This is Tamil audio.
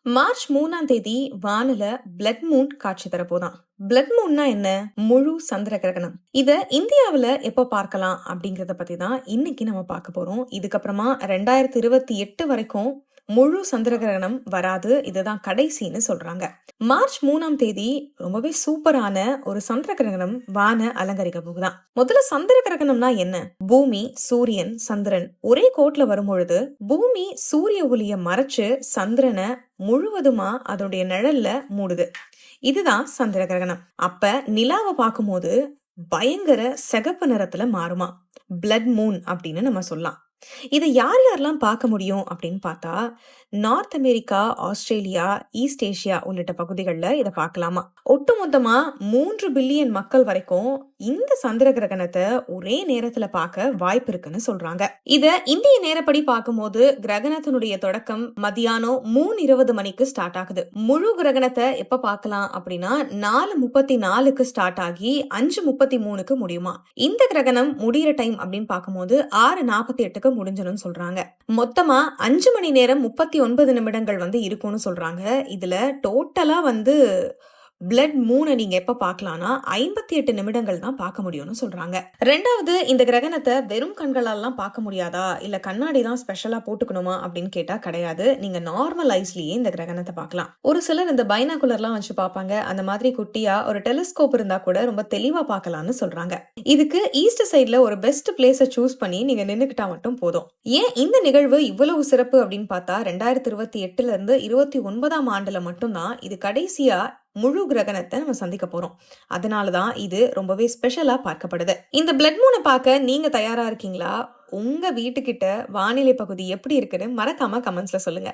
மார்ச் 3ஆம் தேதி வானில பிளட் மூன் காட்சி தரப்போதான். பிளட் மூன்னா என்ன? முழு சந்திர கிரகணம். இத இந்தியாவுல எப்ப பார்க்கலாம் அப்படிங்கறத பத்தி தான் இன்னைக்கு நம்ம பார்க்க போறோம். இதுக்கப்புறமா 2028 வரைக்கும் முழு சந்திர கிரகணம் வராது. இதுதான் கடைசின்னு சொல்றாங்க. மார்ச் 3ஆம் தேதி ரொம்பவே சூப்பரான ஒரு சந்திர கிரகணம் வான அலங்கரிக்க போகுதான். முதல்ல சந்திர கிரகணம்னா என்ன? பூமி, சூரியன், சந்திரன் ஒரே கோட்ல வரும்பொழுது பூமி சூரிய ஒளிய மறைச்சு சந்திரனை முழுவதுமா அதோடைய நிழல்ல மூடுது. இதுதான் சந்திர கிரகணம். அப்ப நிலாவை பார்க்கும்போது பயங்கர சிகப்பு நிறத்துல மாறுமா. பிளட் மூன் அப்படின்னு நம்ம சொல்லலாம். இதை யார் யாரெல்லாம் பார்க்க முடியும் அப்படின்னு பார்த்தா, North America, Australia, East Asia உள்ளிட்ட பகுதிகளில் இதை பார்க்கலாமா. ஒட்டுமொத்தமா 3 பில்லியன் மக்கள் வரைக்கும் இந்த சந்திர கிரகணத்தை ஒரே நேரத்துல பார்க்க வாய்ப்பு இருக்குன்னு சொல்றாங்க. இத இந்திய நேரப்படி பார்க்கும்போது கிரகணத்தினுடைய தொடக்கம் மதியானம் 3:20 மணிக்கு ஸ்டார்ட் ஆகுது. முழு கிரகணத்தை எப்ப பார்க்கலாம் அப்படின்னா 4:34க்கு ஸ்டார்ட் ஆகி 5:33க்கு முடியுமா. இந்த கிரகணம் முடிகிற டைம் அப்படின்னு பார்க்கும்போது 6:48க்கு முடிஞ்சிடும் சொல்றாங்க. மொத்தமா 5 மணி நேரம் 39 நிமிடங்கள் இருக்கும்னு சொல்றாங்க. இதுல டோட்டலா பிளட் மூனை நீங்க எப்ப பார்க்கலாம்னா 58 நிமிடங்கள் தான் பார்க்க முடியும்னு சொல்றாங்க. ரெண்டாவது, இந்த கிரகணத்தை வெறும் கண்களாலாம் பார்க்க முடியாதா, இல்ல கண்ணாடி தான் ஸ்பெஷலா போட்டுக்கணுமா அப்படின்னு கேட்டா கிடையாது. நீங்க நார்மல் ஐஸ்லயே இந்த கிரகணத்தை பார்க்கலாம். ஒரு சிலர் இந்த பைனாகுலர்லாம் வச்சு பார்ப்பாங்க. அந்த மாதிரி குட்டியா ஒரு டெலிஸ்கோப் இருந்தா கூட ரொம்ப தெளிவா பார்க்கலாம்னு சொல்றாங்க. இதுக்கு ஈஸ்ட் சைட்ல ஒரு பெஸ்ட் பிளேஸை சூஸ் பண்ணி நீங்க நின்னுக்கிட்டா மட்டும் போதும். ஏன் இந்த நிகழ்வு இவ்வளவு சிறப்பு அப்படின்னு பார்த்தா 2028ல இருந்து 29ஆம் ஆண்டுல மட்டும்தான் இது கடைசியா முழு கிரகணத்தை நம்ம சந்திக்க போறோம். அதனாலதான் இது ரொம்பவே ஸ்பெஷலா பார்க்கப்படுது. இந்த பிளட் மூனை பார்க்க நீங்க தயாரா இருக்கீங்களா? உங்க வீட்டுக்கிட்ட வானிலை பகுதி எப்படி இருக்குன்னு மறக்காம கமெண்ட்ஸ்ல சொல்லுங்க.